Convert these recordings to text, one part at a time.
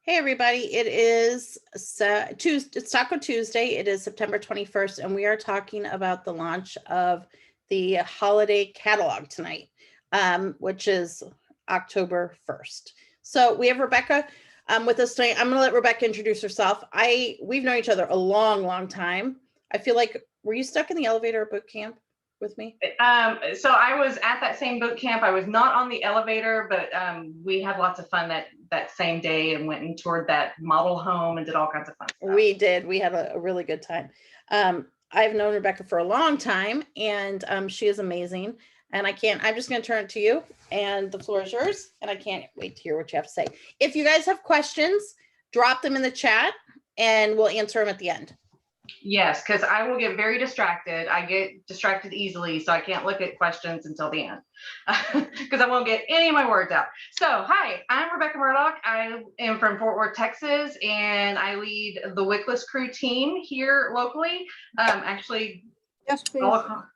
Hey everybody, it is Tuesday, it's Taco Tuesday. It is September 21st, and we are talking about the launch of the holiday catalog tonight, which is October 1st. So we have Rebecca with us tonight. I'm going to let Rebecca introduce herself. We've known each other a long, long time. I feel like, were you stuck in the elevator at boot camp with me? So I was at that same boot camp. I was not on the elevator, but we had lots of fun that same day and went and toured that model home and did all kinds of fun stuff. We did. We had a really good time. I've known Rebecca for a long time, and she is amazing. And I'm just going to turn it to you, and the floor is yours. And I can't wait to hear what you have to say. If you guys have questions, drop them in the chat, and we'll answer them at the end. Yes, because I will get very distracted. I get distracted easily, so I can't look at questions until the end because I won't get any of my words out. So, hi, I'm Rebecca Murdoch. I am from Fort Worth, Texas, and I lead the Wickless Crew team here locally. Actually, yes, please.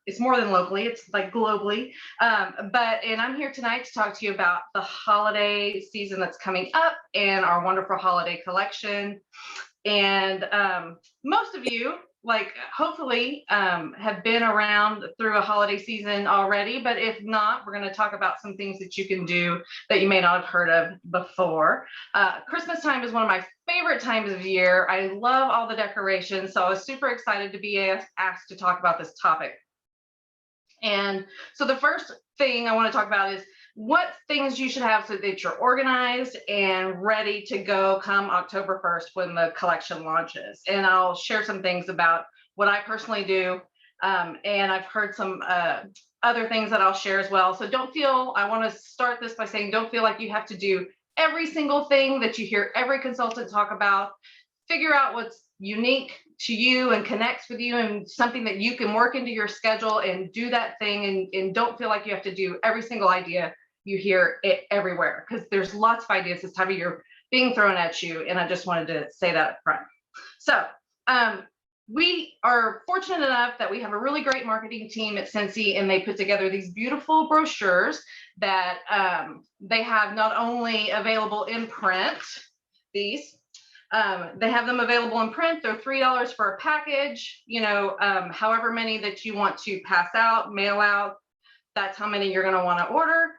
It's more than locally, it's like globally. And I'm here tonight to talk to you about the holiday season that's coming up and our wonderful holiday collection. And most of you, hopefully, have been around through a holiday season already. But if not, we're going to talk about some things that you can do that you may not have heard of before. Christmas time is one of my favorite times of year. I love all the decorations. So I was super excited to be asked to talk about this topic. And so the first thing I want to talk about is what things you should have so that you're organized and ready to go come October 1st when the collection launches. And I'll share some things about what I personally do. And I've heard some other things that I'll share as well. So I want to start this by saying, don't feel like you have to do every single thing that you hear every consultant talk about. Figure out what's unique to you and connects with you and something that you can work into your schedule and do that thing. And don't feel like you have to do every single idea you hear it everywhere, because there's lots of ideas this time of year being thrown at you. And I just wanted to say that up front. So we are fortunate enough that we have a really great marketing team at Scentsy, and they put together these beautiful brochures that they have not only available in print, they have them available in print. They're $3 for a package, however many that you want to pass out, mail out, that's how many you're going to want to order.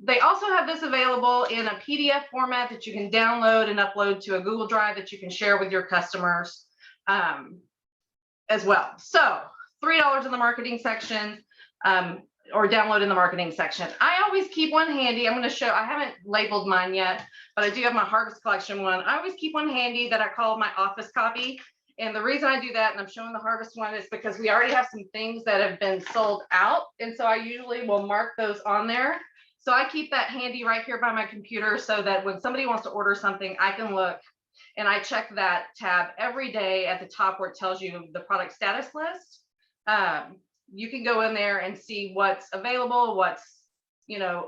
They also have this available in a PDF format that you can download and upload to a Google Drive that you can share with your customers as well. So $3 in the marketing section or download in the marketing section. I always keep one handy. I'm going to show, I haven't labeled mine yet, but I do have my Harvest Collection one. I always keep one handy that I call my office copy. And the reason I do that, and I'm showing the Harvest one, is because we already have some things that have been sold out. And so I usually will mark those on there. So I keep that handy right here by my computer so that when somebody wants to order something, I can look and I check that tab every day at the top where it tells you the product status list. You can go in there and see what's available, what's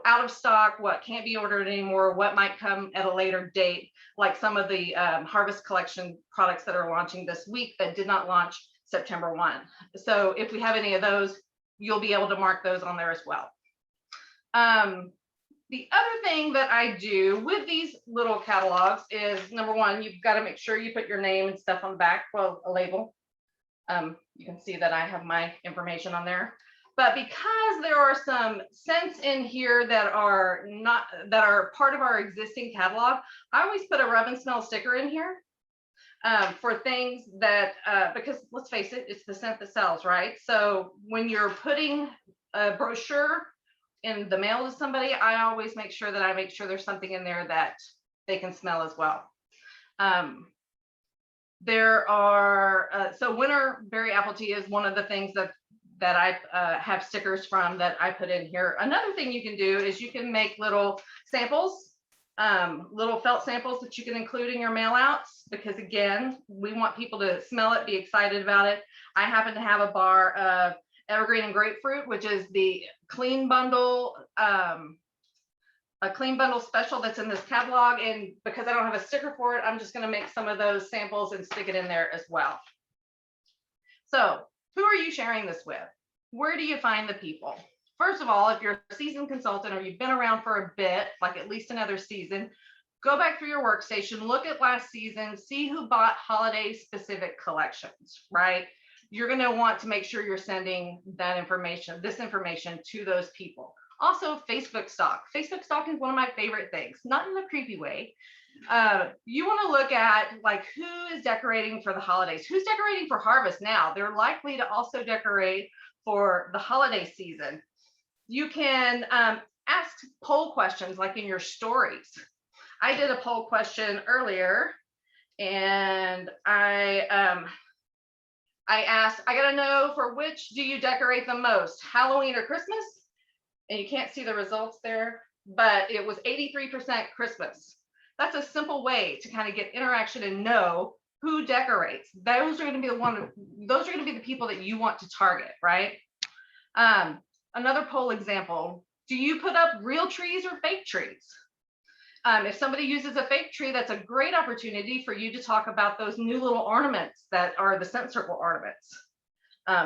out of stock, what can't be ordered anymore, what might come at a later date, like some of the Harvest Collection products that are launching this week that did not launch September 1. So if we have any of those, you'll be able to mark those on there as well. The other thing that I do with these little catalogs is, number one, you've got to make sure you put your name and stuff on the back, well, a label. You can see that I have my information on there. But because there are some scents in here that are part of our existing catalog, I always put a rub and smell sticker in here for things that, because let's face it, it's the scent that sells, right? So when you're putting a brochure in the mail to somebody, I always make sure there's something in there that they can smell as well. There are, so winter berry apple tea is one of the things that I have stickers from that I put in here. Another thing you can do is you can make little samples, little felt samples that you can include in your mail outs, because again, we want people to smell it, be excited about it. I happen to have a bar of evergreen and grapefruit, which is the clean bundle, a clean bundle special that's in this catalog. And because I don't have a sticker for it, I'm just going to make some of those samples and stick it in there as well. So who are you sharing this with? Where do you find the people? First of all, if you're a seasoned consultant or you've been around for a bit, like at least another season, go back through your workstation, look at last season, see who bought holiday specific collections, right? You're going to want to make sure you're sending that information, this information to those people. Also, Facebook stock. Facebook stock is one of my favorite things, not in a creepy way. You want to look at like who is decorating for the holidays, who's decorating for harvest now. They're likely to also decorate for the holiday season. You can ask poll questions like in your stories. I did a poll question earlier, and I asked, I gotta know, for which do you decorate the most, Halloween or Christmas? And you can't see the results there, but it was 83% Christmas. That's a simple way to kind of get interaction and know who decorates. Those are going to be those are going to be the people that you want to target, right? Another poll example, do you put up real trees or fake trees? If somebody uses a fake tree, that's a great opportunity for you to talk about those new little ornaments that are the scent circle ornaments.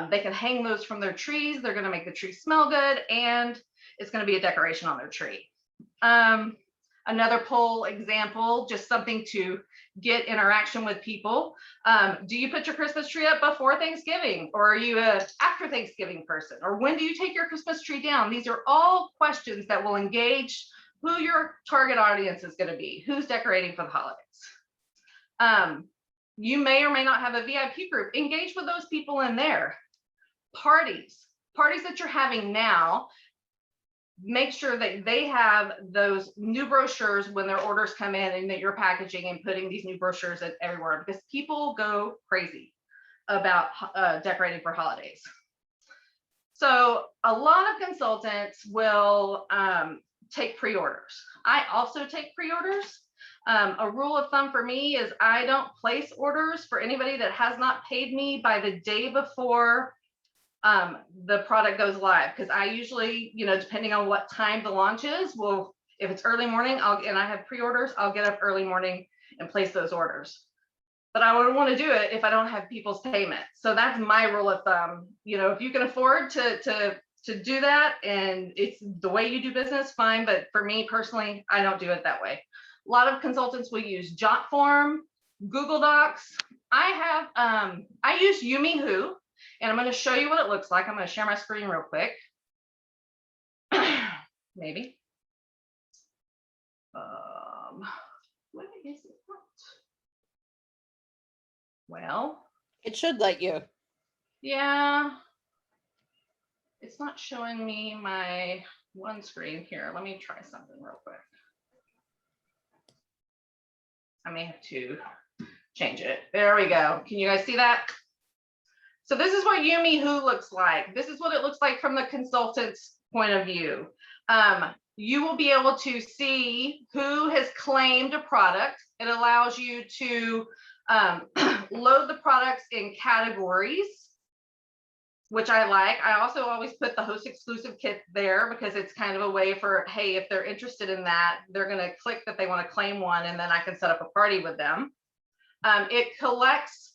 They can hang those from their trees. They're going to make the tree smell good, and it's going to be a decoration on their tree. Another poll example, just something to get interaction with people. Do you put your Christmas tree up before Thanksgiving, or are you a after Thanksgiving person? Or when do you take your Christmas tree down? These are all questions that will engage who your target audience is going to be, who's decorating for the holidays. You may or may not have a VIP group. Engage with those people in there. Parties that you're having now, make sure that they have those new brochures when their orders come in, and that you're packaging and putting these new brochures everywhere, because people go crazy about decorating for holidays. So a lot of consultants will take pre-orders. I also take pre-orders. A rule of thumb for me is I don't place orders for anybody that has not paid me by the day before the product goes live, because I usually, depending on what time the launch is, if it's early morning, and I have pre-orders, I'll get up early morning and place those orders. But I wouldn't want to do it if I don't have people's payment. So that's my rule of thumb. If you can afford to do that and it's the way you do business, fine. But for me personally, I don't do it that way. A lot of consultants will use JotForm, Google Docs. I use Yumihu, and I'm going to show you what it looks like. I'm going to share my screen real quick. Maybe. What is it? Well, it should let you. Yeah. It's not showing me my one screen here. Let me try something real quick. I may have to change it. There we go. Can you guys see that? So this is what Yumihu looks like. This is what it looks like from the consultant's point of view. You will be able to see who has claimed a product. It allows you to load the products in categories, which I like. I also always put the host exclusive kit there, because it's kind of a way for, hey, if they're interested in that, they're going to click that they want to claim one, and then I can set up a party with them. It collects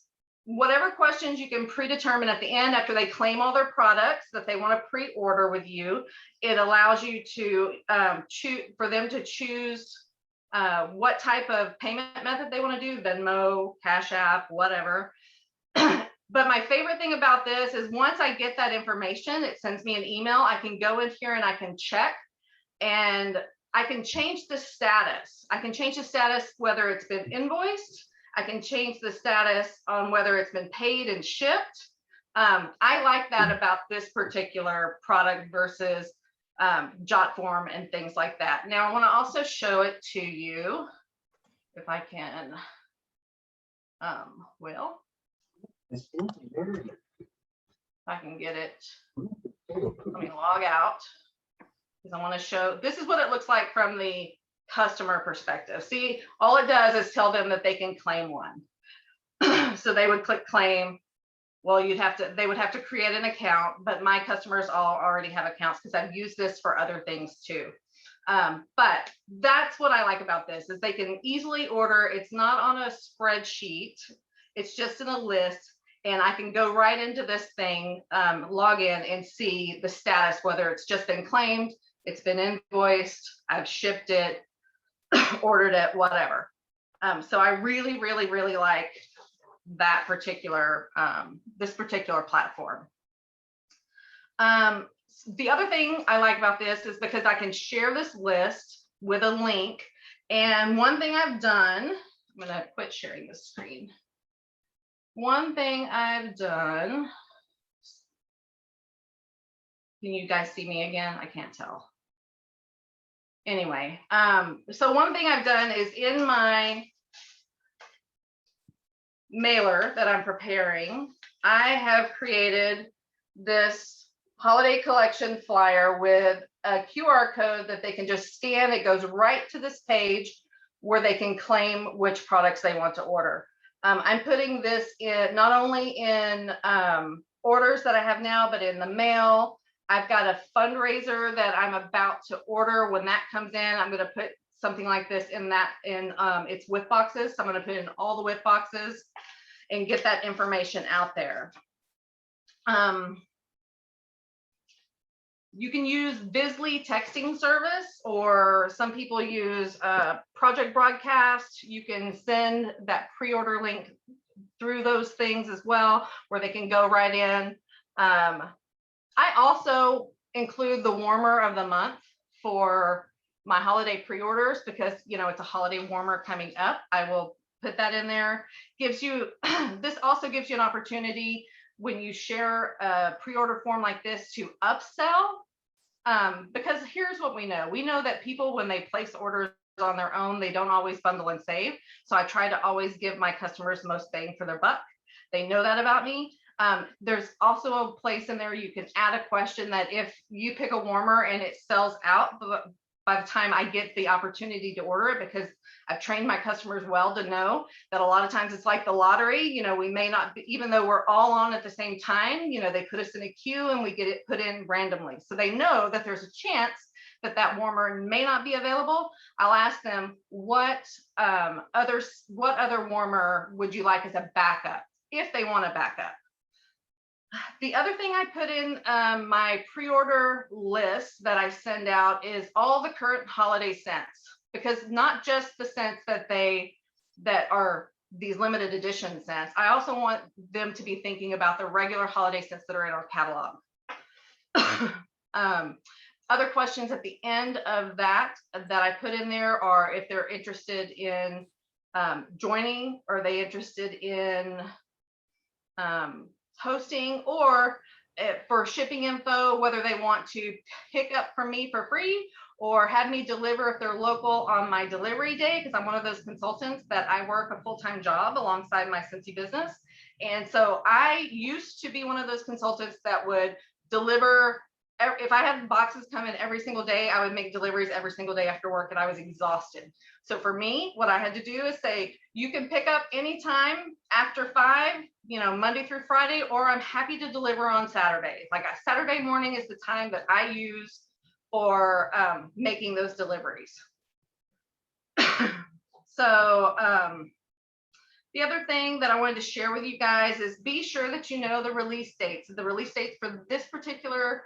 whatever questions you can predetermine at the end after they claim all their products that they want to pre-order with you. It allows you to for them to choose what type of payment method they want to do, Venmo, Cash App, whatever. But my favorite thing about this is once I get that information, it sends me an email. I can go in here and I can check, and I can change the status. I can change the status whether it's been invoiced. I can change the status on whether it's been paid and shipped. I like that about this particular product versus JotForm and things like that. Now I want to also show it to you if I can. Well, if I can get it. Let me log out, because I want to show. This is what it looks like from the customer perspective. See, all it does is tell them that they can claim one. So they would click claim. Well, they would have to create an account, but my customers all already have accounts because I've used this for other things too. But that's what I like about this, is they can easily order. It's not on a spreadsheet. It's just in a list, and I can go right into this thing, log in and see the status, whether it's just been claimed, it's been invoiced, I've shipped it. ordered it, whatever. So I really, really, really like that particular, this particular platform. The other thing I like about this is because I can share this list with a link. And one thing I've done, I'm gonna quit sharing this screen. One thing I've done, can you guys see me again? I can't tell. Anyway, so one thing I've done is in my mailer that I'm preparing, I have created this holiday collection flyer with a QR code that they can just scan. It goes right to this page where they can claim which products they want to order. I'm putting this in not only in orders that I have now, but in the mail. I've got a fundraiser that I'm about to order. When that comes in, I'm going to put something like this in that, in its whip boxes. So I'm going to put in all the whip boxes and get that information out there. You can use Bizly texting service, or some people use Project Broadcast. You can send that pre-order link through those things as well, where they can go right in. I also include the warmer of the month for my holiday pre-orders because, you know, it's a holiday warmer coming up. I will put that in there. Gives you, this also gives you an opportunity when you share a pre-order form like this to upsell. Because here's what we know. We know that people, when they place orders on their own, they don't always bundle and save. So I try to always give my customers the most bang for their buck. They know that about me. There's also a place in there you can add a question that if you pick a warmer and it sells out by the time I get the opportunity to order it, because I've trained my customers well to know that a lot of times it's like the lottery. You know, we may not be, even though we're all on at the same time, you know, they put us in a queue and we get it put in randomly. So they know that there's a chance that that warmer may not be available. I'll ask them what other warmer would you like as a backup, if they want a backup. The other thing I put in my pre-order list that I send out is all the current holiday scents, because not just the scents that are these limited edition scents. I also want them to be thinking about the regular holiday scents that are in our catalog. Other questions at the end of that I put in there are if they're interested in joining, or are they interested in hosting, or for shipping info, whether they want to pick up from me for free or have me deliver if they're local on my delivery day, because I'm one of those consultants that I work a full-time job alongside my Scentsy business. And so I used to be one of those consultants that would deliver. If I had boxes come in every single day, I would make deliveries every single day after work, and I was exhausted. So for me, what I had to do is say, you can pick up anytime after 5, you know, Monday through Friday, or I'm happy to deliver on Saturday. Like a Saturday morning is the time that I use for making those deliveries. So the other thing that I wanted to share with you guys is be sure that you know the release dates. The release dates for this particular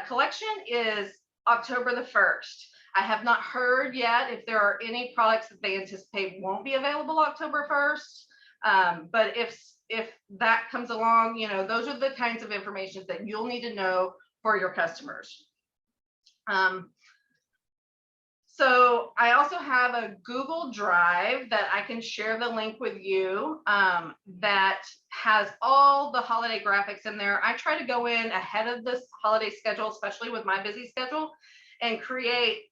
collection is October the 1st. I have not heard yet if there are any products that they anticipate won't be available October 1st. But if that comes along, you know, those are the kinds of information that you'll need to know for your customers. So I also have a Google Drive that I can share the link with you that has all the holiday graphics in there. I try to go in ahead of this holiday schedule, especially with my busy schedule, and create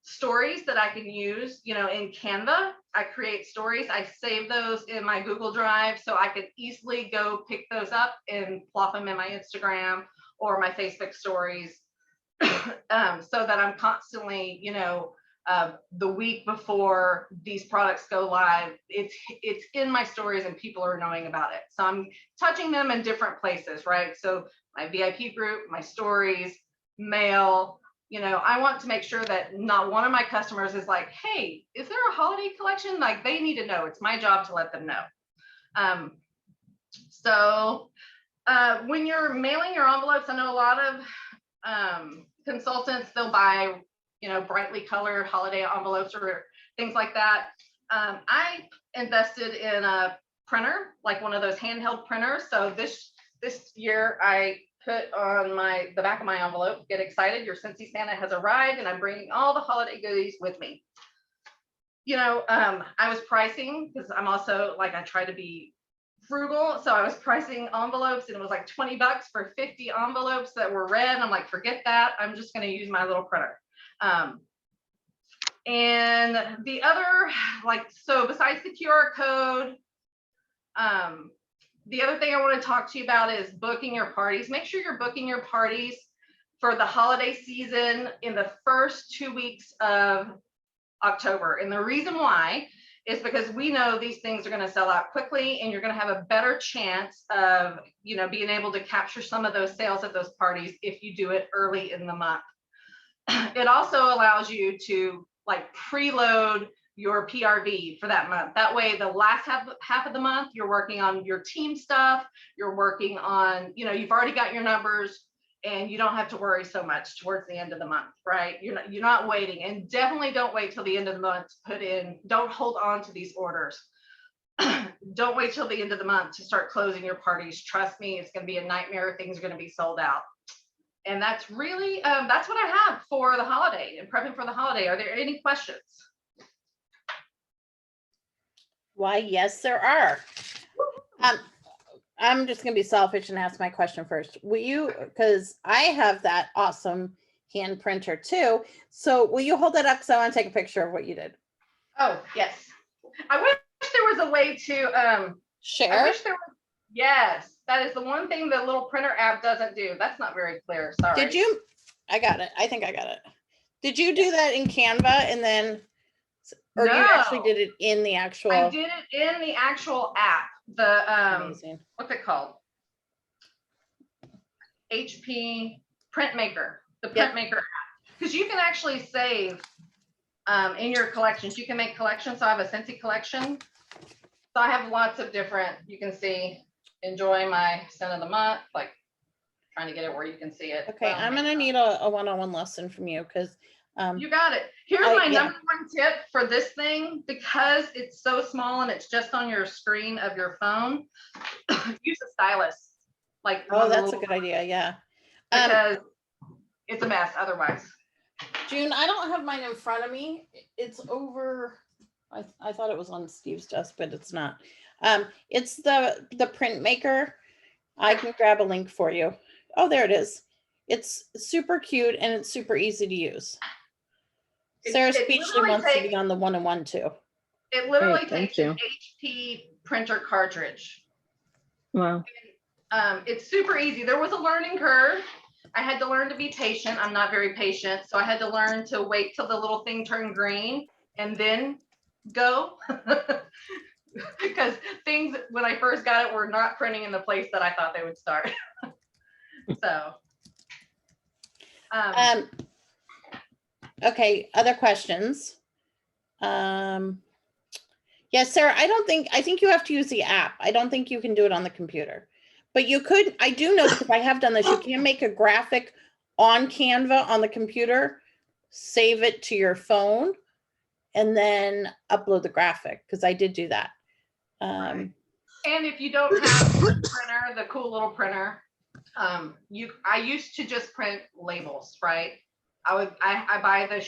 stories that I can use, you know, in Canva. I create stories, I save those in my Google Drive so I can easily go pick those up and plop them in my Instagram or my Facebook stories. So that I'm constantly, you know, the week before these products go live, it's in my stories and people are knowing about it. So I'm touching them in different places, right? So my VIP group, my stories, mail, you know, I want to make sure that not one of my customers is like, hey, is there a holiday collection? Like, they need to know. It's my job to let them know. When you're mailing your envelopes, I know a lot of consultants, they'll buy brightly colored holiday envelopes or things like that. I invested in a printer, like one of those handheld printers. So this year I put on the back of my envelope, get excited, your Scentsy Santa has arrived, and I'm bringing all the holiday goodies with me. I was pricing, because I'm also like, I try to be frugal. So I was pricing envelopes, and it was like $20 for 50 envelopes that were red. I'm like, forget that. I'm just going to use my little printer. And the other, so besides the QR code, the other thing I want to talk to you about is booking your parties. Make sure you're booking your parties for the holiday season in the first 2 weeks of October. And the reason why is because we know these things are going to sell out quickly, and you're going to have a better chance of, being able to capture some of those sales at those parties if you do it early in the month. It also allows you to preload your PRV for that month. That way, the last half of the month, you're working on your team stuff. You're working on, you've already got your numbers, and you don't have to worry so much towards the end of the month, right? You're not waiting, and definitely don't wait till the end of the month to put in. Don't hold on to these orders. Don't wait till the end of the month to start closing your parties. Trust me, it's going to be a nightmare. Things are going to be sold out. And that's really, that's what I have for the holiday and prepping for the holiday. Are there any questions? Why, yes, there are. I'm just going to be selfish and ask my question first. Will you, because I have that awesome hand printer too. So will you hold that up? Because I want to take a picture of what you did. Oh, yes. I wish there was a way to share. I wish there was. Yes, that is the one thing the little printer app doesn't do. That's not very clear. Sorry. Did you? I got it. I think I got it. Did you do that in Canva and then, or no, you actually did it in the actual? I did it in the actual app. The Amazing. What's it called? HP Printmaker. The Printmaker app. Because you can actually save in your collections. You can make collections. So I have a Scentsy collection. So I have lots of different. You can see. Enjoy my scent of the month, trying to get it where you can see it. Okay, well, I'm gonna need a one-on-one lesson from you, because you got it. Here's my number one tip for this thing, because it's so small and it's just on your screen of your phone. Use a stylus. Oh, that's a good idea. Yeah, because it's a mess otherwise. June, I don't have mine in front of me. It's over. I thought it was on Steve's desk, but it's not. It's the Printmaker. I can grab a link for you. Oh, there it is. It's super cute and it's super easy to use. Sarah Speechley wants to be on the 1-on-1 too. It literally takes an HP printer cartridge. Wow. And, it's super easy. There was a learning curve. I had to learn to be patient. I'm not very patient. So I had to learn to wait till the little thing turned green and then go. Because things, when I first got it, were not printing in the place that I thought they would start. So. Okay, other questions? Yes, Sarah, I think you have to use the app. I don't think you can do it on the computer. But you could, I do know, because I have done this, you can make a graphic on Canva on the computer, save it to your phone, and then upload the graphic, because I did do that. Right. And if you don't have the printer, the cool little printer, I used to just print labels, right? I buy the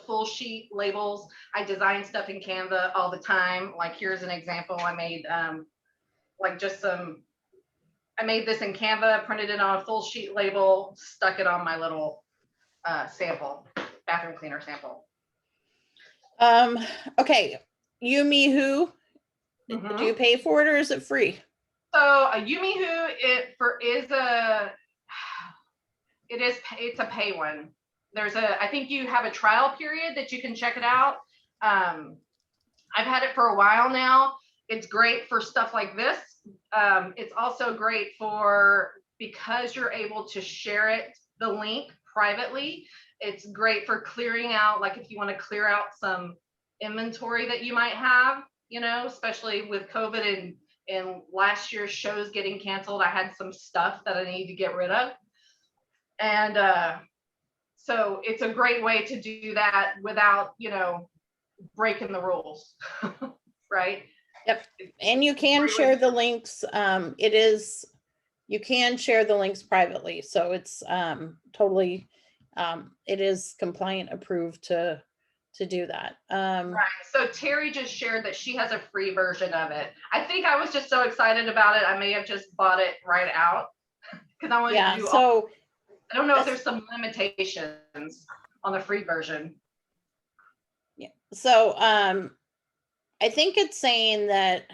full sheet labels. I design stuff in Canva all the time. Here's an example. I made I made this in Canva, printed it on a full sheet label, stuck it on my little sample, bathroom cleaner sample. Okay, Yumihu, do you pay for it or is it free? So a Yumihu, it's a pay one. I think you have a trial period that you can check it out. I've had it for a while now. It's great for stuff like this. It's also great because you're able to share the link privately. It's great for clearing out, if you want to clear out some inventory that you might have, especially with COVID and last year's shows getting canceled. I had some stuff that I need to get rid of. And So it's a great way to do that without, breaking the rules, right? Yep. And you can share the links. You can share the links privately. So it's totally, it is compliant approved to do that. Right. So Terry just shared that she has a free version of it. I think I was just so excited about it. I may have just bought it right out because I wanted to do so I don't know if there's some limitations on the free version. Yeah. So I think it's saying that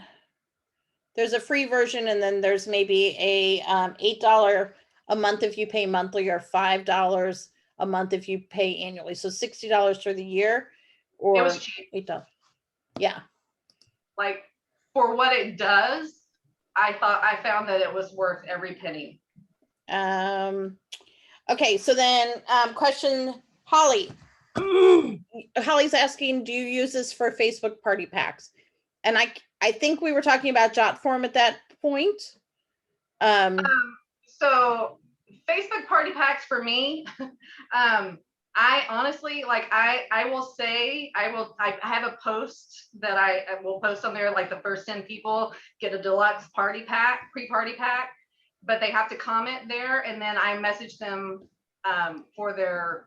there's a free version and then there's maybe a $8 a month if you pay monthly or $5 a month if you pay annually. So $60 for the year or it was cheap. $8. Yeah. Like for what it does, I found that it was worth every penny. Okay, so then question, Holly. Holly's asking, do you use this for Facebook party packs? And I think we were talking about Jotform at that point. So Facebook party packs for me, I honestly, like, I will say, I have a post that I will post on there, like the first 10 people get a deluxe party pack, pre-party pack, but they have to comment there. And then I message them for their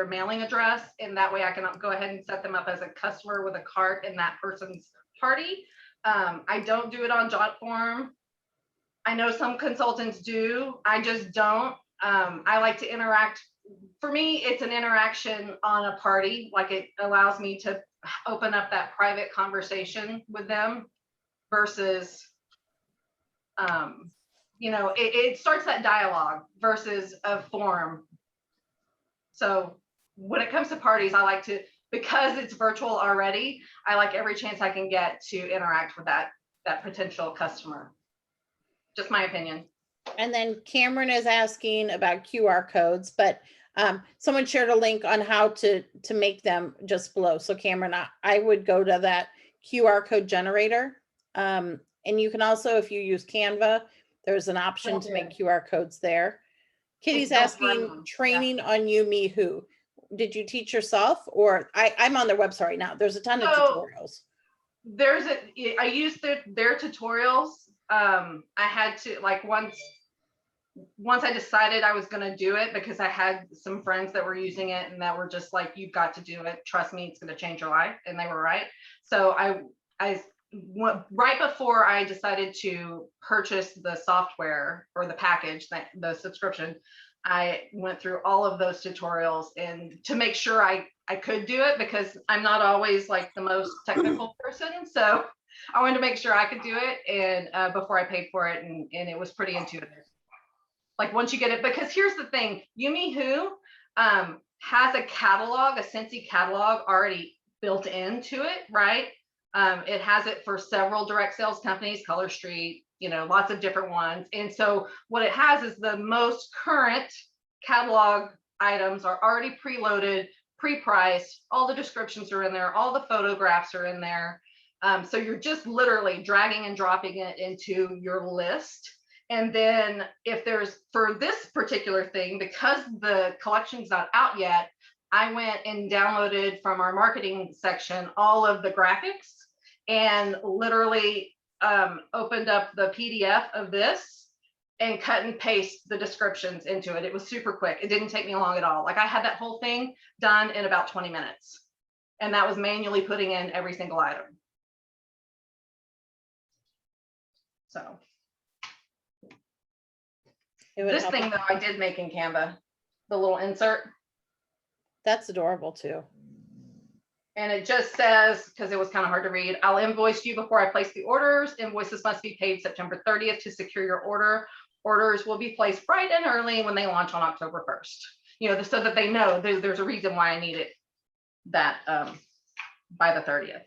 mailing address. And that way I can go ahead and set them up as a customer with a cart in that person's party. I don't do it on Jotform. I know some consultants do. I just don't. I like to interact. For me, it's an interaction on a party. Like, it allows me to open up that private conversation with them versus, it starts that dialogue versus a form. So when it comes to parties, I like to, because it's virtual already, I like every chance I can get to interact with that potential customer. Just my opinion. And then Cameron is asking about QR codes, but someone shared a link on how to make them just below. So Cameron, I would go to that QR code generator. And you can also, if you use Canva, there's an option to make QR codes there. Kitty's asking training on YouMeWho. Did you teach yourself, or I'm on their website right now. There's a ton of tutorials. I used their tutorials. I had to, like, once I decided I was going to do it, because I had some friends that were using it and that were just like, you've got to do it. Trust me, it's going to change your life. And they were right. So I right before I decided to purchase the software or the package, the subscription, I went through all of those tutorials and to make sure I could do it, because I'm not always like the most technical person. So I wanted to make sure I could do it, and before I paid for it, and it was pretty intuitive. Like, once you get it, because here's the thing, YouMeWho has a catalog, a Scentsy catalog already built into it, right? It has it for several direct sales companies, Color Street, lots of different ones. And so what it has is the most current catalog items are already preloaded, pre-priced, all the descriptions are in there, all the photographs are in there. So you're just literally dragging and dropping it into your list. And then if there's, for this particular thing, because the collection's not out yet, I went and downloaded from our marketing section all of the graphics and literally opened up the PDF of this and cut and paste the descriptions into it. It was super quick. It didn't take me long at all. Like, I had that whole thing done in about 20 minutes. And that was manually putting in every single item. So this thing, though, I did make in Canva, the little insert. That's adorable too. And it just says, because it was kind of hard to read, I'll invoice you before I place the orders. Invoices must be paid September 30th to secure your order. Orders will be placed bright and early when they launch on October 1st. So that they know there's a reason why I need it that by the 30th.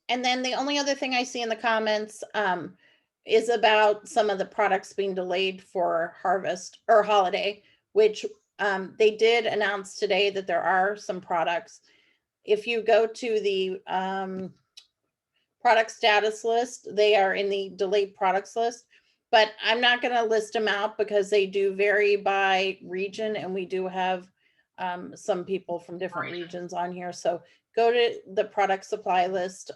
And then the only other thing I see in the comments is about some of the products being delayed for harvest or holiday, which they did announce today that there are some products. If you go to the product status list, they are in the delayed products list. but I'm not going to list them out because they do vary by region, and we do have some people from different regions on here. So go to the product supply list,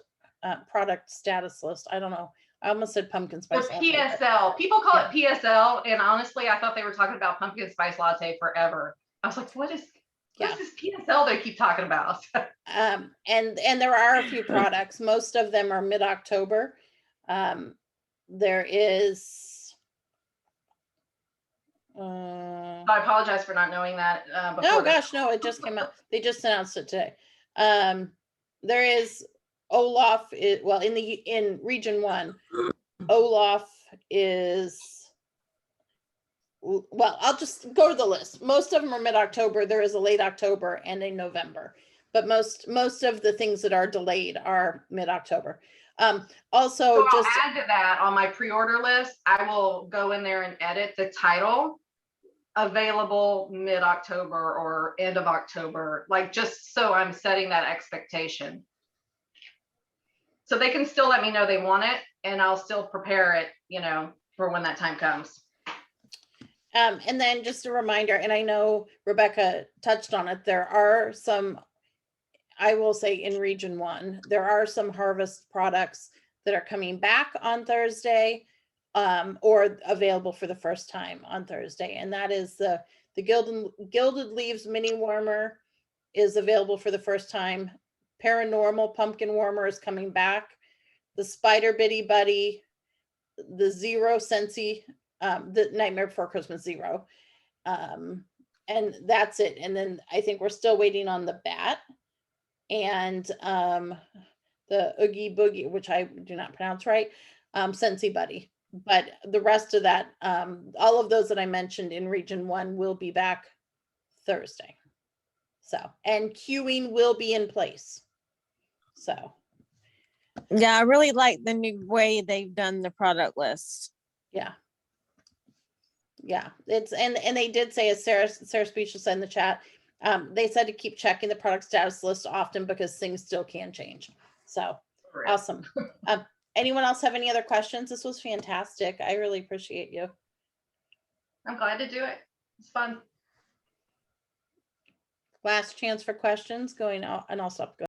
product status list. I don't know. I almost said pumpkin Or spice latte. PSL. People call Yeah. it PSL, and honestly, I thought they were talking about pumpkin spice latte forever. I was like, what is this PSL they keep talking about? And there are a few products. Most of them are mid-October. There is I apologize for not knowing that. no, gosh, no, it just came out. They just announced it today. There is Olaf, well, in region 1, Olaf is, well, I'll just go to the list. Most of them are mid-October. There is a late October and a November, but most of the things that are delayed are mid-October. Also, so I'll just add to that on my pre-order list. I will go in there and edit the title, available mid-October or end of October, like just so I'm setting that expectation. So they can still let me know they want it, and I'll still prepare it, for when that time comes. and then just a reminder, and I know Rebecca touched on it, there are some, I will say in region 1, there are some harvest products that are coming back on Thursday, or available for the first time on Thursday. And that is the Gilded Leaves mini warmer is available for the first time. Paranormal pumpkin warmer is coming back. The Spider Bitty Buddy, the Zero Scentsy, the Nightmare Before Christmas Zero. And that's it. And then I think we're still waiting on the bat and the Oogie Boogie, which I do not pronounce right, Scentsy Buddy. But the rest of that, all of those that I mentioned in region 1 will be back Thursday. So, and queuing will be in place. So, yeah, I really like the new way they've done the product list. yeah. Yeah, it's and they did say, as Sarah Speechless said in the chat, they said to keep checking the product status list often because things still can change. So awesome. Anyone else have any other questions? This was fantastic. I really appreciate you. I'm glad to do it. It's fun. Last chance for questions going out, and I'll stop going.